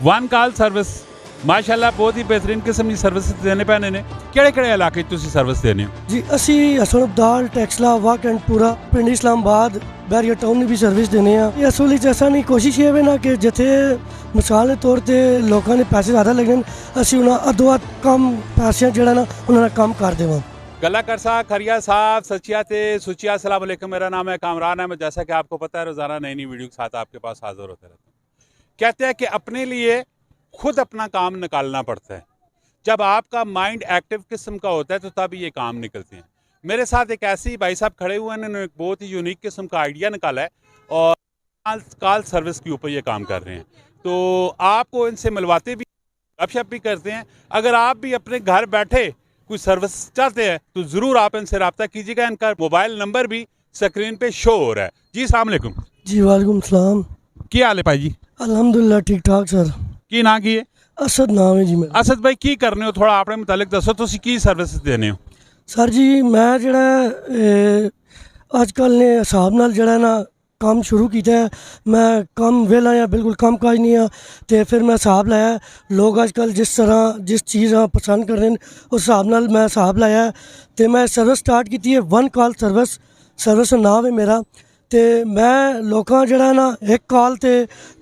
One call service माशाल्लाह बहुत ही बेहतरीन किस्म की सर्विस देने पैने ने। ਕਿਹੜੇ ਇਲਾਕੇ 'ਚ ਤੁਸੀਂ ਸਰਵਿਸ ਦੇਨੇ ਹੋ? जी ਅਸੀਂ ਹਸਨ ਅਬਦਾਲ ਟੈਕਸਲਾ ਵਾਕੈਂਟਪੁਰਾ ਪਿੰਡ ਇਸਲਾਮਾਬਾਦ ਬੈਰੀਅਰ ਟਾਊਨ ਨੂੰ ਵੀ ਸਰਵਿਸ ਦਿੰਦੇ ਆ। ਇਹ ਅਸਲ ਵਿੱਚ ਅਸਾਂ ਦੀ ਕੋਸ਼ਿਸ਼ ਇਹ ਵੇ ਨਾ ਕਿ ਜਿੱਥੇ ਮਿਸਾਲ ਦੇ ਤੌਰ ਤੇ ਲੋਕਾਂ ਨੇ ਪੈਸੇ ਜ਼ਿਆਦਾ ਲੱਗਣ ਅਸੀਂ ਉਹਨਾਂ ਅੱਧੋ ਅੱਧ ਕਮ ਪੈਸਿਆਂ ਜਿਹੜਾ ਨਾ ਉਹਨਾਂ ਦਾ ਕੰਮ ਕਰ ਦੇਵਾਂ। गला करसा खरिया साहब सचिया ते सुचिया अस्सलाम वालेकुम। मेरा नाम है कामरान अहमद। जैसा कि आपको पता है रोज़ाना नई नई वीडियो के साथ आपके पास हाजिर होते रहते हैं। कहते हैं कि अपने लिए खुद अपना काम निकालना पड़ता है। जब आपका माइंड एक्टिव किस्म का होता है तो तब ये काम निकलते हैं। मेरे साथ एक ऐसे ही भाई साहब खड़े हुए हैं, इन्होंने एक बहुत ही यूनिक किस्म का आइडिया निकाला है और कॉल सर्विस के ऊपर ये काम कर रहे हैं। तो आपको इनसे मिलवाते भी, गपशप भी करते हैं। अगर आप भी अपने घर बैठे कोई सर्विस चाहते हैं तो ज़रूर आप इनसे रब्ता कीजिएगा। इनका मोबाइल नंबर भी स्क्रीन पे शो हो रहा है। जी अस्सलाम वालेकुम। जी वालेकुम सलाम। की हाल है भाई जी? अल्हम्दुलिल्लाह ठीक ठाक सर। की ना की है? असद नाम है जी मेरा। असद भाई की करने हो, थोड़ा अपने मुतालिक दसो, तुसी की सर्विस देने हो? सर जी मैं ਜਿਹੜਾ ਅੱਜਕੱਲ ਨੇ ਹਿਸਾਬ ਨਾਲ ਜਿਹੜਾ ਨਾ ਕੰਮ ਸ਼ੁਰੂ ਕੀਤਾ ਹੈ। ਮੈਂ ਕੰਮ ਵੇਲਾ ਆ, ਬਿਲਕੁਲ ਕੰਮ ਕਾਜ ਨਹੀਂ ਆ। ਤੇ ਫਿਰ ਮੈਂ ਹਿਸਾਬ ਲਾਇਆ ਲੋਕ ਅੱਜਕੱਲ ਜਿਸ ਤਰ੍ਹਾਂ ਜਿਸ ਚੀਜ਼ਾਂ ਪਸੰਦ ਕਰਦੇ ਨੇ ਉਸ ਹਿਸਾਬ ਨਾਲ ਮੈਂ ਹਿਸਾਬ ਲਾਇਆ ਤੇ ਮੈਂ ਸਰਵਿਸ ਸਟਾਰਟ ਕੀਤੀ ਹੈ। ਵਨ ਕਾਲ ਸਰਵਿਸ ਦਾ ਨਾਮ ਹੈ ਮੇਰਾ। ਤੇ ਮੈਂ ਲੋਕਾਂ ਜਿਹੜਾ ਨਾ ਇੱਕ ਕਾਲ ਤੇ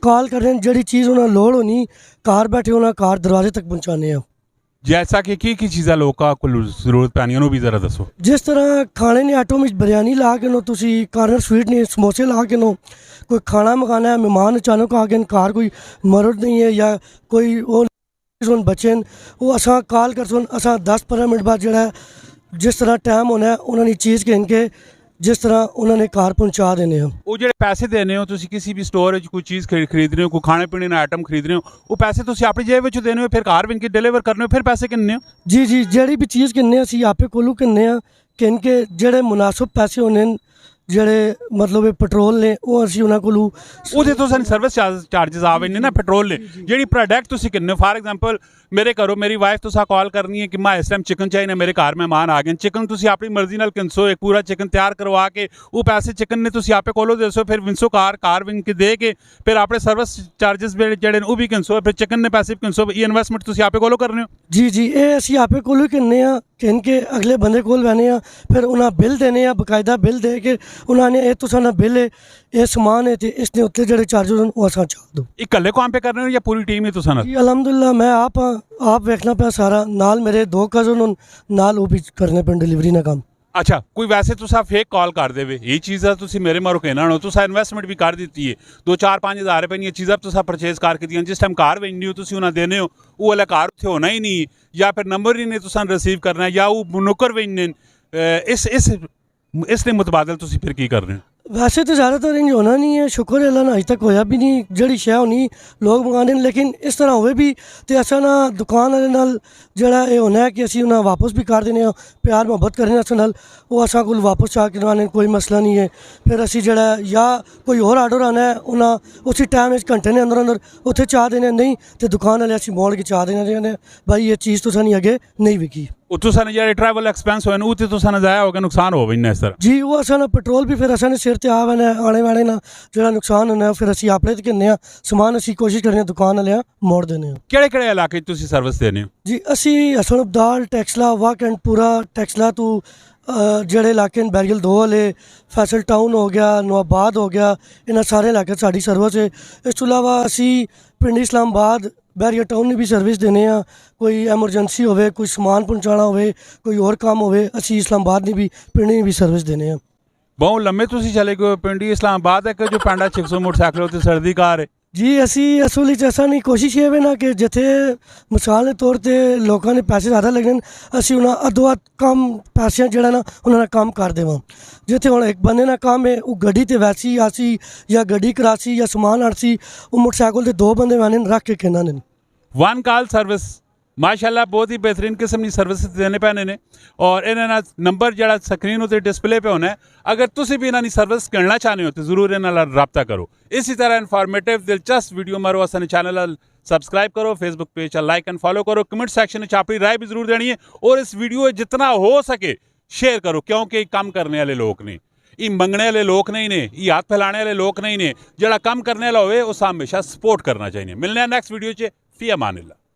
ਕਾਲ ਕਰਨ ਜਿਹੜੀ ਚੀਜ਼ ਉਹਨਾਂ ਨੂੰ ਲੋੜ ਹੋਣੀ ਘਰ ਬੈਠੇ ਉਹਨਾਂ ਘਰ ਦਰਵਾਜ਼ੇ ਤੱਕ ਪਹੁੰਚਾਉਂਦੇ ਆ। जैसा कि की चीज़ा लोगों को जरूरत पैनी उन्होंने भी ज़रा दसो। जिस तरह खाने ने आटो में बिरयानी ला के नो, तुसी कार्नर स्वीट ने समोसे ला के नो, कोई खाना मंगाना है, मेहमान अचानक आ गए घर, कोई मर्द नहीं है या कोई वो बच्चे वो असा कॉल कर सुन असा 10-15 मिनट बाद जड़ा जिस तरह टाइम होना है उन्होंने चीज़ कह के जिस तरह उन्होंने घर पहुँचा देने हैं। वो जो पैसे देने हो तुसी किसी भी स्टोर कोई चीज़ खरीद रहे हो, कोई खाने पीने का आइटम खरीद रहे हो, वो पैसे तुसी अपनी जेब में देने हो, फिर घर भी इनके डिलीवर करने हो, फिर पैसे किन्ने हो? जी जी ਜਿਹੜੀ भी चीज़ किन्ने ਅਸੀਂ आपे कोलू किन्ने ਆ ਕਿਨ ਕੇ ਜਿਹੜੇ ਮੁਨਾਸਿਬ ਪੈਸੇ ਹੋਣੇ ਨੇ ਜਿਹੜੇ ਮਤਲਬ ਪੈਟਰੋਲ ਨੇ ਉਹ ਅਸੀਂ ਉਹਨਾਂ ਕੋਲੋਂ ਉਹਦੇ ਤੋਂ ਸਾਨੂੰ ਸਰਵਿਸ ਚਾਰजेस ਆਵੇ ਨੇ ਨਾ ਪੈਟਰੋਲ ਨੇ। ਜਿਹੜੀ ਪ੍ਰੋਡਕਟ ਤੁਸੀਂ ਕਿੰਨੇ ਫਾਰ ਐਗਜ਼ਾਮਪਲ ਮੇਰੇ ਘਰੋਂ ਮੇਰੀ ਵਾਈਫ ਤੁਸੀਂ ਕਾਲ ਕਰਨੀ ਹੈ ਕਿ ਮੈਂ ਇਸ ਟਾਈਮ ਚਿਕਨ ਚਾਹੀਦਾ, ਮੇਰੇ ਘਰ ਮਹਿਮਾਨ ਆ ਗਏ, ਚਿਕਨ ਤੁਸੀਂ ਆਪਣੀ ਮਰਜ਼ੀ ਨਾਲ ਕਿੰਸੋ ਇੱਕ ਪੂਰਾ ਚਿਕਨ ਤਿਆਰ ਕਰਵਾ ਕੇ ਉਹ ਪੈਸੇ ਚਿਕਨ ਨੇ ਤੁਸੀਂ ਆਪੇ ਕੋਲੋਂ ਦੇ ਦਿਓ, ਫਿਰ ਵਿੰਸੋ ਕਾਰ ਵਿੰਨ ਕੇ ਦੇ ਕੇ ਫਿਰ ਆਪਣੇ ਸਰਵਿਸ ਚਾਰजेस ਜਿਹੜੇ ਨੇ ਉਹ ਵੀ ਕਿੰਸੋ, ਫਿਰ ਚਿਕਨ ਨੇ ਪੈਸੇ ਵੀ ਕਿੰਸੋ, ਇਹ ਇਨਵੈਸਟਮੈਂਟ ਤੁਸੀਂ ਆਪੇ ਕੋਲੋਂ ਕਰਨੇ ਹੋ। ਜੀ ਜੀ ਇਹ ਅਸੀਂ ਆਪੇ ਕੋਲੋਂ ਕਿੰਨੇ ਆ ਕਿਨ ਕੇ ਅਗਲੇ ਬੰਦੇ ਕੋਲ ਬਹਿਨੇ ਆ, ਫਿਰ ਉਹਨਾਂ ਬਿੱਲ ਦੇਣੇ ਆ, ਬਕਾਇਦਾ ਬਿੱਲ ਦੇ ਕੇ ਉਹਨਾਂ ਨੇ ਇਹ ਤੁਸਾਂ ਦਾ ਬਿੱਲ ਹੈ, ਇਹ ਸਮਾਨ ਹੈ ਤੇ ਇਸ ਦੇ ਉੱਤੇ ਜਿਹੜੇ ਚਾਰजेस ਹਨ ਉਹ ਅਸਾਂ ਚਾਹ ਦੋ। ਇਕੱਲੇ ਕੰਮ पे कर रहे हो या पूरी टीम है तुसा नाल? जी अल्हम्दुलिल्लाह मैं आप देखना पे सारा नाल मेरे 2 कज़न नाल वो भी करने पे डिलीवरी ना काम। अच्छा कोई वैसे तुसा फेक कॉल कर देवे ये चीज़ा तुसी मेरे मारो कहना हो, तुसा इन्वेस्टमेंट भी कर दी है 2-4-5 हज़ार रुपये दी चीज़ा तुसा परचेज करके दी, जिस टाइम कार वेचनी हो तुसी उन्हें देने हो वो वाला कार उत्थे होना ही नहीं, या फिर नंबर ही नहीं तुसा रिसीव करना है, या वो नौकर वेचने इसने मुतबादल तुसी फिर की कर रहे हो? वैसे तो ज़्यादातर इंज होना नहीं है, शुक्र अल्लाह ना अज तक होया भी नहीं, जड़ी शै होनी लोग मंगाने, लेकिन इस तरह होवे भी तो असा ना दुकान वाले नाल जड़ा ये होना है कि असी उन्हें वापस भी कर देने, प्यार मुहब्बत करने अस नाल वो असा को वापस चाह करवाने कोई मसला नहीं है। फिर असी जड़ा या कोई और आर्डर आना है उन्हें उसी टाइम घंटे ने अंदर उत्थे चाह देने, नहीं तो दुकान वाले असी मोड़ के चाह देने भाई ये चीज़ तो सानी अगे नहीं विकी। तुसा ने जो ट्रैवल एक्सपेंस होए वो तुसा ने जाया होगा, नुकसान हो गया इस तरह? जी वो असा ना पेट्रोल भी फिर असा ने सिर ते आने वाले ना जो नुकसान होना फिर असी अपने ते किन्ने समान असी कोशिश करने दुकान वाले मोड़ देने। ਕਿਹੜੇ ਇਲਾਕੇ ਤੁਸੀਂ ਸਰਵਿਸ ਦੇਨੇ ਹੋ? जी असी हसन अब्दाल टैक्सला वाकैंटपुरा टैक्सला तो ਜਿਹੜੇ ਇਲਾਕੇ ਨੇ ਬੈਰੀਅਲ 2 ਵਾਲੇ ਫੈਸਲ ਟਾਊਨ ਹੋ ਗਿਆ, ਨਵਾਬਾਦ ਹੋ ਗਿਆ, ਇਹਨਾਂ ਸਾਰੇ ਇਲਾਕੇ ਸਾਡੀ ਸਰਵਿਸ ਹੈ। ਇਸ ਤੋਂ ਇਲਾਵਾ ਅਸੀਂ ਪਿੰਡ ਇਸਲਾਮਾਬਾਦ ਬੈਰੀਅਰ ਟਾਊਨ ਨੂੰ ਵੀ ਸਰਵਿਸ ਦਿੰਦੇ ਹਾਂ। ਕੋਈ ਐਮਰਜੈਂਸੀ ਹੋਵੇ, ਕੋਈ ਸਮਾਨ ਪਹੁੰਚਾਉਣਾ ਹੋਵੇ, ਕੋਈ ਹੋਰ ਕੰਮ ਹੋਵੇ, ਅਸੀਂ ਇਸਲਾਮਾਬਾਦ ਨੂੰ ਵੀ ਪਿੰਡ ਨੂੰ ਵੀ ਸਰਵਿਸ ਦਿੰਦੇ ਹਾਂ। ਬਹੁਤ ਲੰਮੇ ਤੁਸੀਂ ਚਲੇ ਗਏ ਪਿੰਡ ਇਸਲਾਮਾਬਾਦ ਹੈ ਕਿ ਜੋ ਪਿੰਡਾ 600 ਮੋਟਰਸਾਈਕਲ ਉੱਤੇ ਸਰਦੀ ਕਾਰ ਹੈ? ਜੀ ਅਸੀਂ ਅਸਲ ਵਿੱਚ ਅਸਾਂ ਦੀ ਕੋਸ਼ਿਸ਼ ਇਹ ਵੇ ਨਾ ਕਿ ਜਿੱਥੇ ਮਿਸਾਲ ਦੇ ਤੌਰ 'ਤੇ ਲੋਕਾਂ ਨੇ ਪੈਸੇ ਜ਼ਿਆਦਾ ਲੱਗਣ ਅਸੀਂ ਉਹਨਾਂ ਅੱਧੋ ਅੱਧ ਕੰਮ ਪੈਸਿਆਂ ਜਿਹੜਾ ਨਾ ਉਹਨਾਂ ਦਾ ਕੰਮ ਕਰ ਦੇਵਾਂ। ਜਿੱਥੇ ਹੁਣ ਇੱਕ ਬੰਦੇ ਦਾ ਕੰਮ ਹੈ ਉਹ ਗੱਡੀ 'ਤੇ ਵੈਸੀ ਆਸੀ ਜਾਂ ਗੱਡੀ ਕਰਾਸੀ ਜਾਂ ਸਮਾਨ ਅੜਸੀ, ਉਹ ਮੋਟਰਸਾਈਕਲ 'ਤੇ 2 ਬੰਦੇ ਵਾਲੇ ਰੱਖ ਕੇ ਕਹਿੰਦਾ ਨੇ। वन कॉल सर्विस माशाल्लाह बहुत ही बेहतरीन किस्म की सर्विस देने पैने ने और इन्होंने नंबर जरा स्क्रीन उत्ते डिस्प्ले पे होना है। अगर तुसी भी इन्होंने सर्विस करना चाहते हो तो जरूर इन्होंने रब्ता करो। इसी तरह इन्फॉर्मेटिव दिलचस्प वीडियो मारो असाने चैनल सबसक्राइब करो, Facebook page like and follow करो, कमेंट सेक्शन में अपनी राय भी जरूर देनी है और इस वीडियो जितना हो सके शेयर करो क्योंकि काम करने वाले लोग ने ਇਹ ਮੰਗਣੇ ਵਾਲੇ ਲੋਕ ਨਹੀਂ ਨੇ, ਇਹ ਹੱਥ ਫੈਲਾਣੇ ਵਾਲੇ ਲੋਕ ਨਹੀਂ ਨੇ। ਜਿਹੜਾ ਕੰਮ ਕਰਨੇ ਵਾਲਾ ਹੋਵੇ ਉਸ ਹਮੇਸ਼ਾ ਸਪੋਰਟ ਕਰਨਾ ਚਾਹੀਏ। ਮਿਲਨੇ ਆ ਨੈਕਸਟ ਵੀਡੀਓ 'ਚ। ਫੀ ਅਮਾਨਿल्लाह।